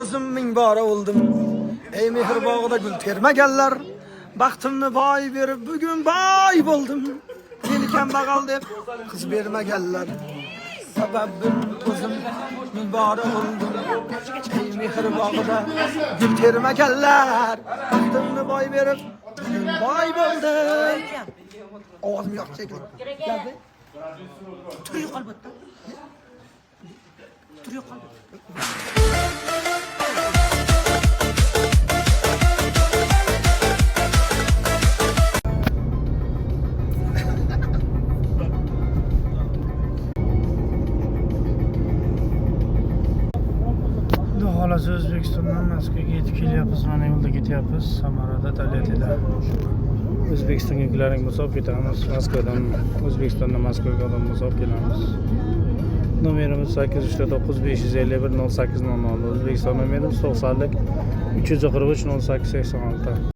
Gözüm minbara oldum. Ey mehir bağda gül termegenler. Baxtımni boy berib bugün boy buldum. Yelken bagal deb kız bermegenler. Sebebim gözüm minbara oldum. Ey mehir bağda gül termegenler. Baxtımni boy berib bugün boy buldum. Ovozim yo'q chekil. Geldi. Turuyor albatta. Turuyor albatta. Xolos O'zbekistondan Moskvaga yetib kelyapmiz. Mana yo'lda ketyapmiz. Samarada Talyatida. O'zbekistonga yuklaring bo'lsa olib ketamiz. Moskvadan O'zbekistondan Moskvaga odam bo'lsa olib kelamiz. Nomerimiz 839 551 0800. O'zbekiston nomerimiz 90 343 08 86.